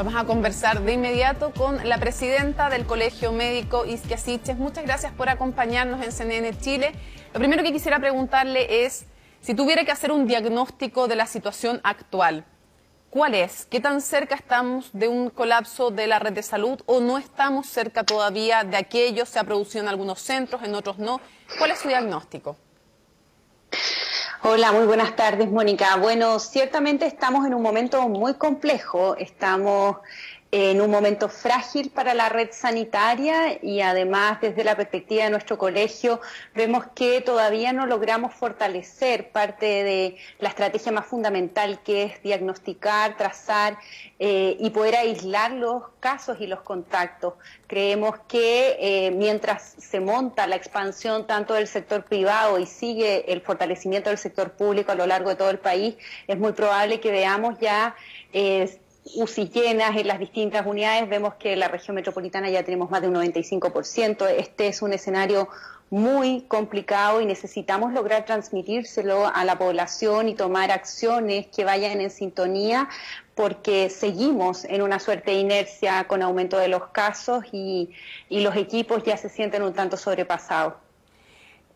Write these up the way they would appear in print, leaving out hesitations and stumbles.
Vamos a conversar de inmediato con la presidenta del Colegio Médico, Isquia Siches. Muchas gracias por acompañarnos en CNN Chile. Lo primero que quisiera preguntarle es, si tuviera que hacer un diagnóstico de la situación actual, ¿cuál es? ¿Qué tan cerca estamos de un colapso de la red de salud o no estamos cerca todavía de aquello? Se ha producido en algunos centros, en otros no. ¿Cuál es su diagnóstico? Hola, muy buenas tardes, Mónica. Bueno, ciertamente estamos en un momento muy complejo, estamos en un momento frágil para la red sanitaria y además desde la perspectiva de nuestro colegio vemos que todavía no logramos fortalecer parte de la estrategia más fundamental, que es diagnosticar, trazar y poder aislar los casos y los contactos. Creemos que mientras se monta la expansión tanto del sector privado y sigue el fortalecimiento del sector público a lo largo de todo el país, es muy probable que veamos ya UCI llenas en las distintas unidades. Vemos que en la región metropolitana ya tenemos más de un 95%. Este es un escenario muy complicado y necesitamos lograr transmitírselo a la población y tomar acciones que vayan en sintonía, porque seguimos en una suerte de inercia con aumento de los casos y los equipos ya se sienten un tanto sobrepasados.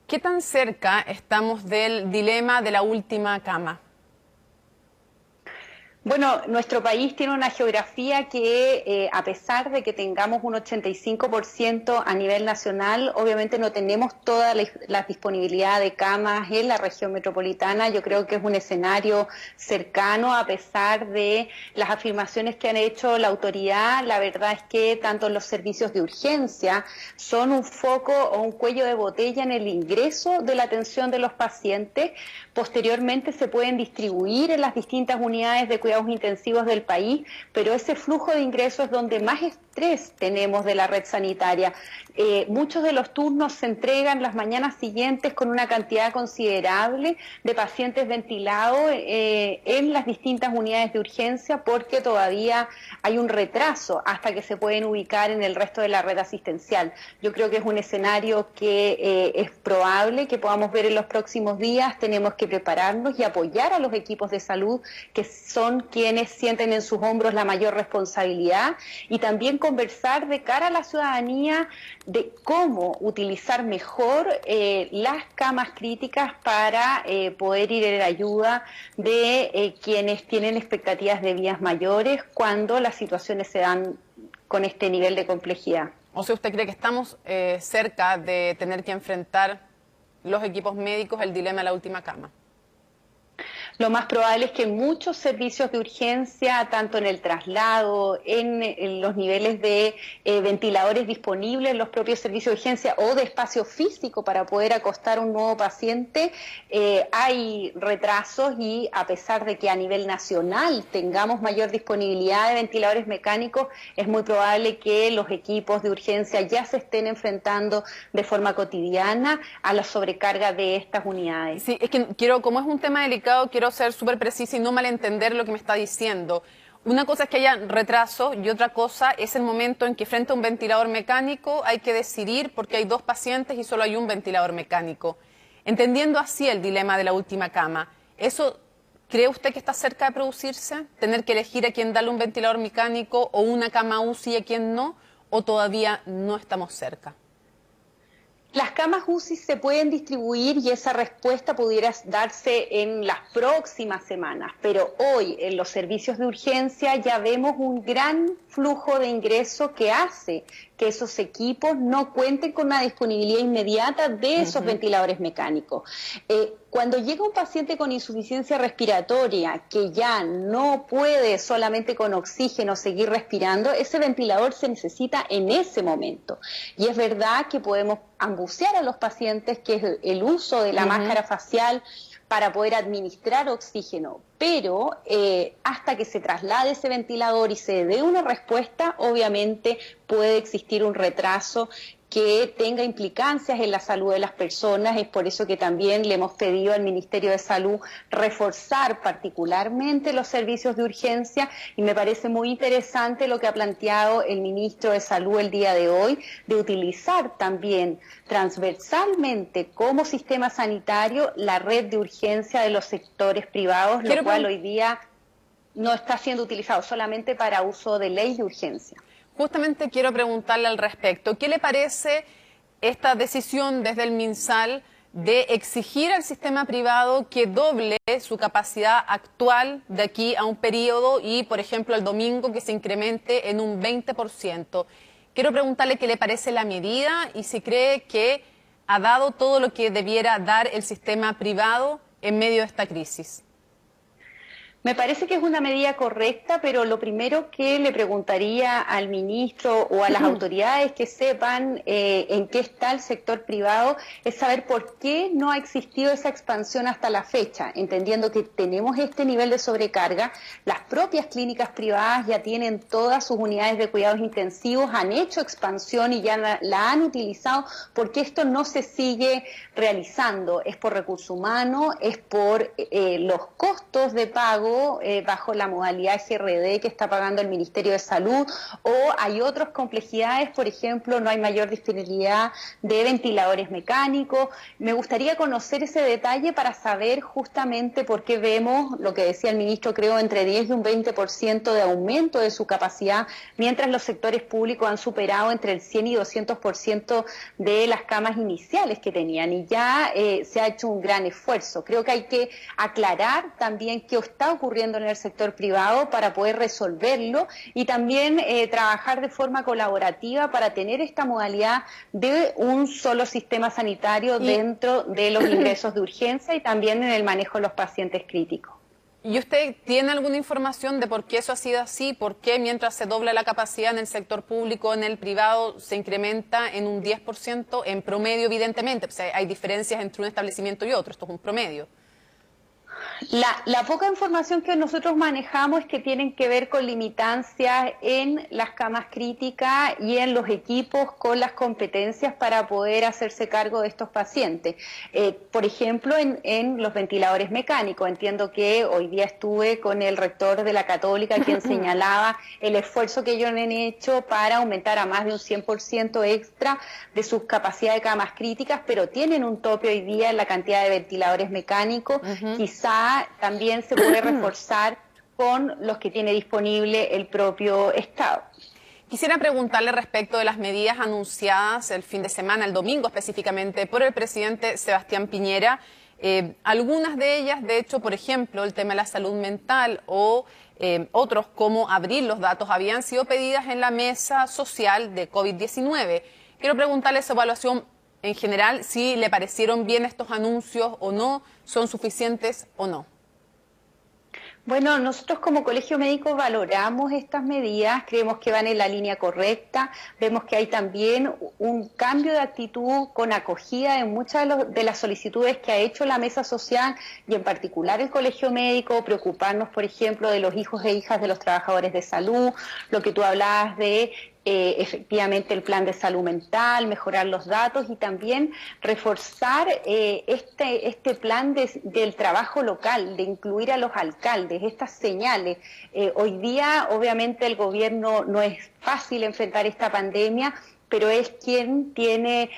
¿Qué tan cerca estamos del dilema de la última cama? Bueno, nuestro país tiene una geografía que a pesar de que tengamos un 85% a nivel nacional, obviamente no tenemos toda la disponibilidad de camas en la región metropolitana. Yo creo que es un escenario cercano a pesar de las afirmaciones que han hecho la autoridad. La verdad es que tanto los servicios de urgencia son un foco o un cuello de botella en el ingreso de la atención de los pacientes. Posteriormente se pueden distribuir en las distintas unidades de cuidados intensivos del país, pero ese flujo de ingresos es donde más estrés tenemos de la red sanitaria. Muchos de los turnos se entregan las mañanas siguientes con una cantidad considerable de pacientes ventilados en las distintas unidades de urgencia, porque todavía hay un retraso hasta que se pueden ubicar en el resto de la red asistencial. Yo creo que es un escenario que es probable que podamos ver en los próximos días. Tenemos que prepararnos y apoyar a los equipos de salud, que son quienes sienten en sus hombros la mayor responsabilidad, y también conversar de cara a la ciudadanía de cómo utilizar mejor las camas críticas para poder ir en ayuda de quienes tienen expectativas de vías mayores cuando las situaciones se dan con este nivel de complejidad. O sea, ¿usted cree que estamos cerca de tener que enfrentar los equipos médicos el dilema de la última cama? Lo más probable es que muchos servicios de urgencia, tanto en el traslado, en los niveles de ventiladores disponibles en los propios servicios de urgencia o de espacio físico para poder acostar a un nuevo paciente, hay retrasos, y a pesar de que a nivel nacional tengamos mayor disponibilidad de ventiladores mecánicos, es muy probable que los equipos de urgencia ya se estén enfrentando de forma cotidiana a la sobrecarga de estas unidades. Sí, es que como es un tema delicado, quiero ser súper precisa y no malentender lo que me está diciendo. Una cosa es que haya retraso y otra cosa es el momento en que frente a un ventilador mecánico hay que decidir porque hay dos pacientes y solo hay un ventilador mecánico. Entendiendo así el dilema de la última cama, ¿eso cree usted que está cerca de producirse? ¿Tener que elegir a quién darle un ventilador mecánico o una cama UCI y a quién no? ¿O todavía no estamos cerca? Las camas UCI se pueden distribuir y esa respuesta pudiera darse en las próximas semanas, pero hoy en los servicios de urgencia ya vemos un gran flujo de ingreso que hace que esos equipos no cuenten con una disponibilidad inmediata de esos ventiladores mecánicos. Cuando llega un paciente con insuficiencia respiratoria que ya no puede solamente con oxígeno seguir respirando, ese ventilador se necesita en ese momento. Y es verdad que podemos angustiar a los pacientes, que es el uso de la máscara facial para poder administrar oxígeno, pero hasta que se traslade ese ventilador y se dé una respuesta, obviamente puede existir un retraso que tenga implicancias en la salud de las personas. Es por eso que también le hemos pedido al Ministerio de Salud reforzar particularmente los servicios de urgencia, y me parece muy interesante lo que ha planteado el Ministro de Salud el día de hoy, de utilizar también transversalmente como sistema sanitario la red de urgencia de los sectores privados, lo cual hoy día... no está siendo utilizado solamente para uso de ley de urgencia. Justamente quiero preguntarle al respecto, ¿qué le parece esta decisión desde el MinSal de exigir al sistema privado que doble su capacidad actual de aquí a un periodo y, por ejemplo, el domingo que se incremente en un 20%? Quiero preguntarle qué le parece la medida y si cree que ha dado todo lo que debiera dar el sistema privado en medio de esta crisis. Me parece que es una medida correcta, pero lo primero que le preguntaría al ministro o a las autoridades que sepan en qué está el sector privado es saber por qué no ha existido esa expansión hasta la fecha, entendiendo que tenemos este nivel de sobrecarga. Las propias clínicas privadas ya tienen todas sus unidades de cuidados intensivos, han hecho expansión y ya la han utilizado. ¿Por qué esto no se sigue realizando? ¿Es por recurso humano? ¿Es por los costos de pago bajo la modalidad GRD que está pagando el Ministerio de Salud? ¿O hay otras complejidades? Por ejemplo, no hay mayor disponibilidad de ventiladores mecánicos. Me gustaría conocer ese detalle para saber justamente por qué vemos, lo que decía el ministro, creo, entre 10 y un 20% de aumento de su capacidad, mientras los sectores públicos han superado entre el 100 y 200% de las camas iniciales que tenían, y ya se ha hecho un gran esfuerzo. Creo que hay que aclarar también qué está ocurriendo en el sector privado para poder resolverlo y también trabajar de forma colaborativa para tener esta modalidad de un solo sistema sanitario dentro de los ingresos de urgencia y también en el manejo de los pacientes críticos. ¿Y usted tiene alguna información de por qué eso ha sido así? ¿Por qué mientras se dobla la capacidad en el sector público, en el privado se incrementa en un 10%? En promedio, evidentemente, pues hay diferencias entre un establecimiento y otro, esto es un promedio. La poca información que nosotros manejamos es que tienen que ver con limitancias en las camas críticas y en los equipos con las competencias para poder hacerse cargo de estos pacientes. Por ejemplo, en los ventiladores mecánicos. Entiendo que hoy día estuve con el rector de la Católica, quien señalaba el esfuerzo que ellos han hecho para aumentar a más de un 100% extra de sus capacidades de camas críticas, pero tienen un tope hoy día en la cantidad de ventiladores mecánicos. Quizá también se puede reforzar con los que tiene disponible el propio Estado. Quisiera preguntarle respecto de las medidas anunciadas el fin de semana, el domingo específicamente, por el presidente Sebastián Piñera. Algunas de ellas, de hecho, por ejemplo, el tema de la salud mental o otros como abrir los datos, habían sido pedidas en la mesa social de COVID-19. Quiero preguntarle su evaluación en general, si le parecieron bien estos anuncios o no, son suficientes o no. Bueno, nosotros como Colegio Médico valoramos estas medidas, creemos que van en la línea correcta, vemos que hay también un cambio de actitud con acogida en muchas de las solicitudes que ha hecho la mesa social y en particular el Colegio Médico, preocuparnos, por ejemplo, de los hijos e hijas de los trabajadores de salud, lo que tú hablabas de efectivamente el plan de salud mental, mejorar los datos y también reforzar este plan del trabajo local, de incluir a los alcaldes, estas señales. Hoy día, obviamente, el gobierno no es fácil enfrentar esta pandemia, pero es quien tiene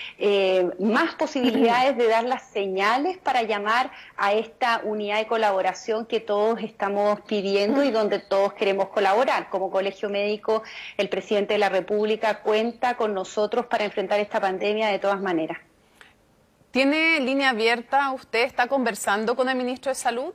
más posibilidades de dar las señales para llamar a esta unidad de colaboración que todos estamos pidiendo y donde todos queremos colaborar. Como Colegio Médico, el presidente de la República cuenta con nosotros para enfrentar esta pandemia de todas maneras. ¿Tiene línea abierta? ¿Usted está conversando con el ministro de Salud?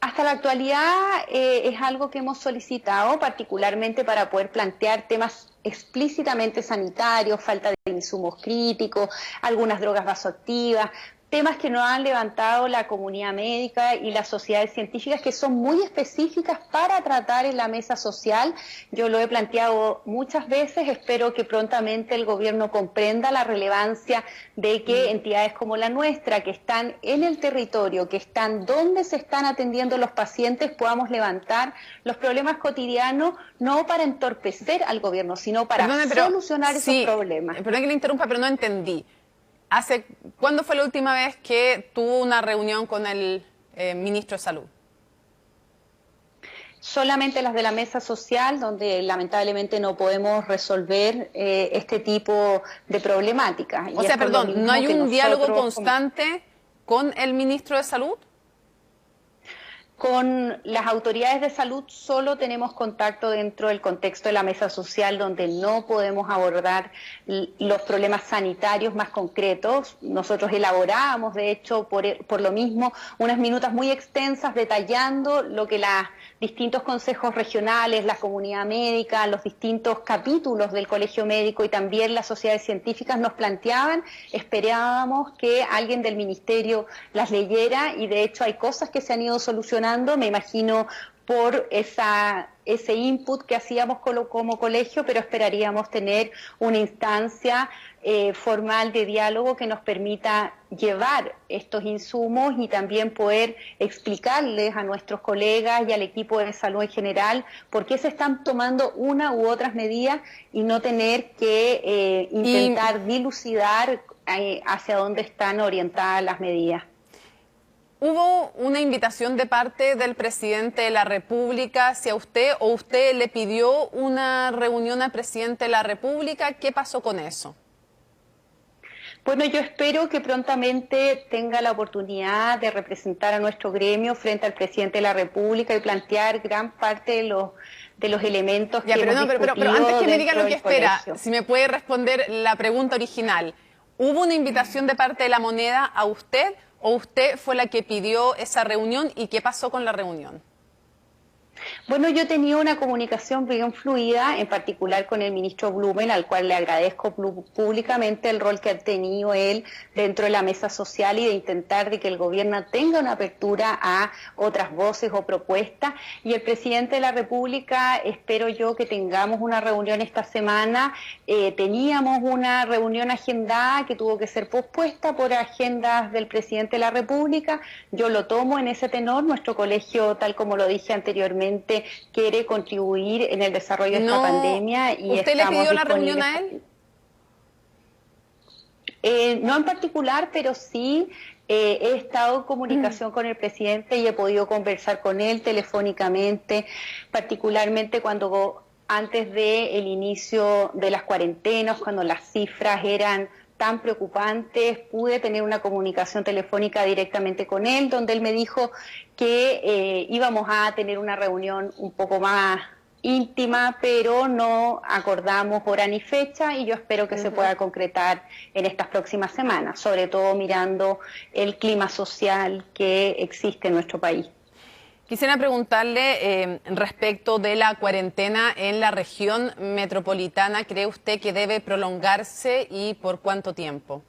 Hasta la actualidad es algo que hemos solicitado, particularmente para poder plantear temas explícitamente sanitarios, falta de insumos críticos, algunas drogas vasoactivas, temas que nos han levantado la comunidad médica y las sociedades científicas que son muy específicas para tratar en la mesa social. Yo lo he planteado muchas veces, espero que prontamente el gobierno comprenda la relevancia de que entidades como la nuestra, que están en el territorio, que están donde se están atendiendo los pacientes, podamos levantar los problemas cotidianos, no para entorpecer al gobierno, sino para solucionar esos problemas. Perdón que le interrumpa, pero no entendí. ¿Cuándo fue la última vez que tuvo una reunión con el ministro de Salud? Solamente las de la mesa social, donde lamentablemente no podemos resolver este tipo de problemáticas. O sea, perdón, ¿no hay un diálogo constante con el ministro de Salud? Con las autoridades de salud solo tenemos contacto dentro del contexto de la mesa social, donde no podemos abordar los problemas sanitarios más concretos. Nosotros elaboramos, de hecho, por lo mismo, unas minutas muy extensas detallando lo que los distintos consejos regionales, la comunidad médica, los distintos capítulos del Colegio Médico y también las sociedades científicas nos planteaban. Esperábamos que alguien del ministerio las leyera y de hecho hay cosas que se han ido solucionando, me imagino, por ese input que hacíamos como colegio, pero esperaríamos tener una instancia formal de diálogo que nos permita llevar estos insumos y también poder explicarles a nuestros colegas y al equipo de salud en general por qué se están tomando una u otras medidas y no tener que intentar dilucidar hacia dónde están orientadas las medidas. ¿Hubo una invitación de parte del presidente de la República hacia usted o usted le pidió una reunión al presidente de la República? ¿Qué pasó con eso? Bueno, yo espero que prontamente tenga la oportunidad de representar a nuestro gremio frente al presidente de la República y plantear gran parte de los elementos que hemos discutido. Pero antes que me diga lo que espera, colegio. si me puede responder la pregunta original. ¿Hubo una invitación de parte de la Moneda a usted o usted fue la que pidió esa reunión y qué pasó con la reunión? Bueno, yo tenía una comunicación bien fluida, en particular con el ministro Blumen, al cual le agradezco públicamente el rol que ha tenido él dentro de la mesa social y de intentar de que el gobierno tenga una apertura a otras voces o propuestas. Y el presidente de la República, espero yo que tengamos una reunión esta semana. Teníamos una reunión agendada que tuvo que ser pospuesta por agendas del presidente de la República. Yo lo tomo en ese tenor. Nuestro colegio, tal como lo dije anteriormente, quiere contribuir en el desarrollo de esta pandemia. Y ¿usted le pidió la reunión a él? No en particular, pero sí he estado en comunicación con el presidente y he podido conversar con él telefónicamente, particularmente antes del inicio de las cuarentenas, cuando las cifras eran tan preocupantes, pude tener una comunicación telefónica directamente con él, donde él me dijo que íbamos a tener una reunión un poco más íntima, pero no acordamos hora ni fecha y yo espero que se pueda concretar en estas próximas semanas, sobre todo mirando el clima social que existe en nuestro país. Quisiera preguntarle respecto de la cuarentena en la región metropolitana. ¿Cree usted que debe prolongarse y por cuánto tiempo?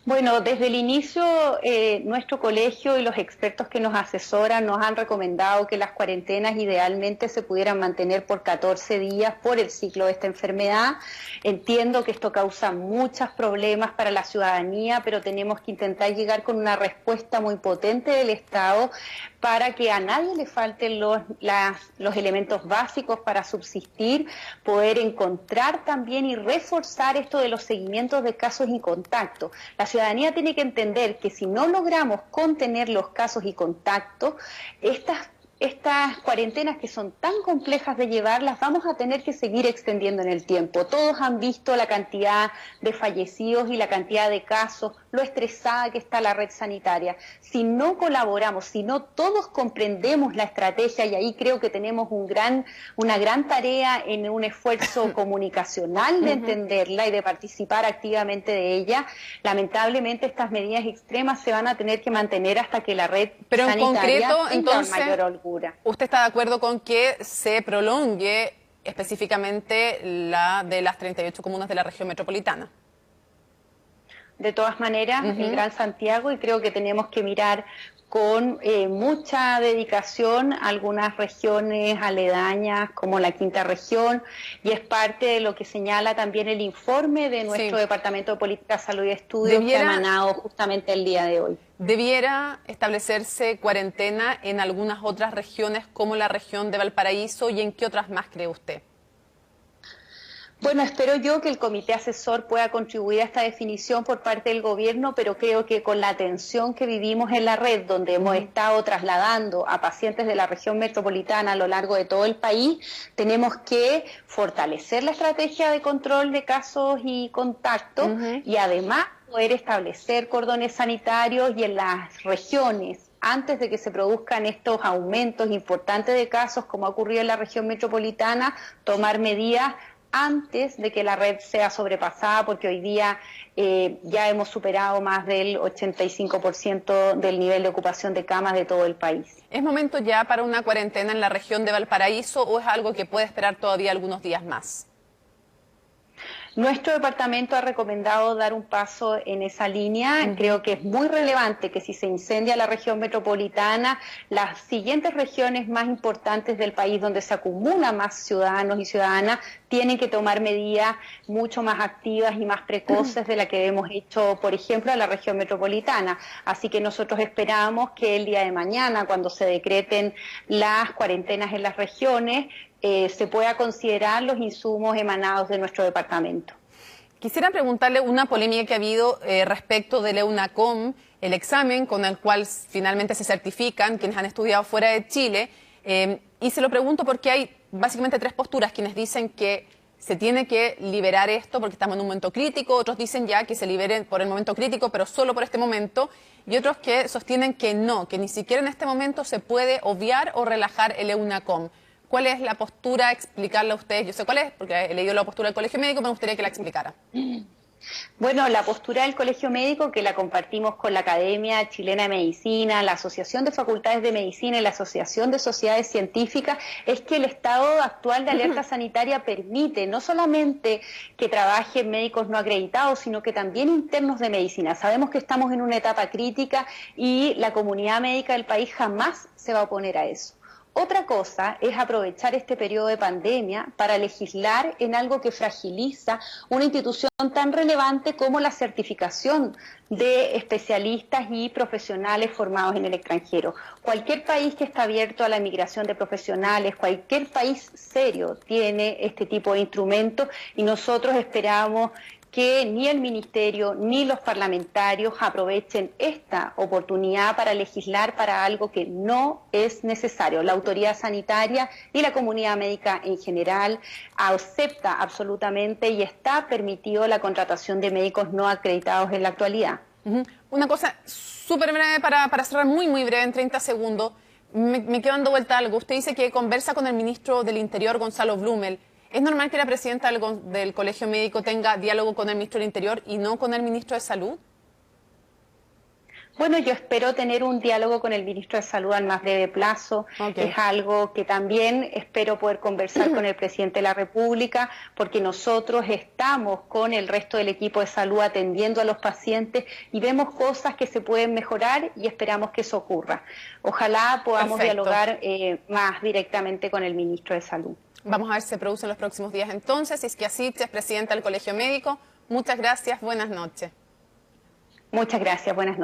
Bueno, desde el inicio nuestro colegio y los expertos que nos asesoran nos han recomendado que las cuarentenas idealmente se pudieran mantener por 14 días por el ciclo de esta enfermedad. Entiendo que esto causa muchos problemas para la ciudadanía, pero tenemos que intentar llegar con una respuesta muy potente del Estado para que a nadie le falten los elementos básicos para subsistir, poder encontrar también y reforzar esto de los seguimientos de casos y contactos. La ciudadanía tiene que entender que si no logramos contener los casos y contactos, estas cuarentenas que son tan complejas de llevar, las vamos a tener que seguir extendiendo en el tiempo. Todos han visto la cantidad de fallecidos y la cantidad de casos, lo estresada que está la red sanitaria. Si no colaboramos, si no todos comprendemos la estrategia, y ahí creo que tenemos una gran tarea en un esfuerzo comunicacional de entenderla y de participar activamente de ella, lamentablemente estas medidas extremas se van a tener que mantener hasta que la red Pero sanitaria en concreto, tenga entonces, mayor holgura. ¿Usted está de acuerdo con que se prolongue específicamente la de las 38 comunas de la región metropolitana? De todas maneras, el Gran Santiago, y creo que tenemos que mirar con mucha dedicación algunas regiones aledañas como la Quinta Región, y es parte de lo que señala también el informe de nuestro Departamento de Política, Salud y Estudios que ha emanado justamente el día de hoy. ¿Debiera establecerse cuarentena en algunas otras regiones como la región de Valparaíso y en qué otras más cree usted? Bueno, espero yo que el comité asesor pueda contribuir a esta definición por parte del gobierno, pero creo que con la atención que vivimos en la red, donde hemos estado trasladando a pacientes de la región metropolitana a lo largo de todo el país, tenemos que fortalecer la estrategia de control de casos y contactos y además poder establecer cordones sanitarios y en las regiones antes de que se produzcan estos aumentos importantes de casos, como ha ocurrido en la región metropolitana, tomar medidas antes de que la red sea sobrepasada, porque hoy día ya hemos superado más del 85% del nivel de ocupación de camas de todo el país. ¿Es momento ya para una cuarentena en la región de Valparaíso o es algo que puede esperar todavía algunos días más? Nuestro departamento ha recomendado dar un paso en esa línea. Creo que es muy relevante que si se incendia la región metropolitana, las siguientes regiones más importantes del país donde se acumulan más ciudadanos y ciudadanas tienen que tomar medidas mucho más activas y más precoces de la que hemos hecho, por ejemplo, en la región metropolitana. Así que nosotros esperamos que el día de mañana, cuando se decreten las cuarentenas en las regiones, se pueda considerar los insumos emanados de nuestro departamento. Quisiera preguntarle una polémica que ha habido respecto del EUNACOM, el examen con el cual finalmente se certifican quienes han estudiado fuera de Chile, y se lo pregunto porque hay básicamente tres posturas, quienes dicen que se tiene que liberar esto porque estamos en un momento crítico, otros dicen ya que se liberen por el momento crítico, pero solo por este momento, y otros que sostienen que no, que ni siquiera en este momento se puede obviar o relajar el EUNACOM. ¿Cuál es la postura? Explicarla a ustedes. Yo sé cuál es, porque he leído la postura del Colegio Médico, me gustaría que la explicara. Bueno, la postura del Colegio Médico, que la compartimos con la Academia Chilena de Medicina, la Asociación de Facultades de Medicina y la Asociación de Sociedades Científicas, es que el estado actual de alerta sanitaria permite no solamente que trabajen médicos no acreditados, sino que también internos de medicina. Sabemos que estamos en una etapa crítica y la comunidad médica del país jamás se va a oponer a eso. Otra cosa es aprovechar este periodo de pandemia para legislar en algo que fragiliza una institución tan relevante como la certificación de especialistas y profesionales formados en el extranjero. Cualquier país que está abierto a la migración de profesionales, cualquier país serio tiene este tipo de instrumentos y nosotros esperamos que ni el Ministerio ni los parlamentarios aprovechen esta oportunidad para legislar para algo que no es necesario. La autoridad sanitaria y la comunidad médica en general acepta absolutamente y está permitido la contratación de médicos no acreditados en la actualidad. Una cosa súper breve para cerrar, muy breve, en 30 segundos. Me quedo dando vuelta a algo. Usted dice que conversa con el ministro del Interior, Gonzalo Blumel. ¿Es normal que la presidenta del Colegio Médico tenga diálogo con el ministro del Interior y no con el ministro de Salud? Bueno, yo espero tener un diálogo con el ministro de Salud al más breve plazo. Okay. Es algo que también espero poder conversar con el presidente de la República, porque nosotros estamos con el resto del equipo de salud atendiendo a los pacientes y vemos cosas que se pueden mejorar y esperamos que eso ocurra. Ojalá podamos dialogar más directamente con el ministro de Salud. Vamos a ver si se produce en los próximos días entonces. Isquia Siches, presidenta del Colegio Médico, muchas gracias, buenas noches. Muchas gracias, buenas noches.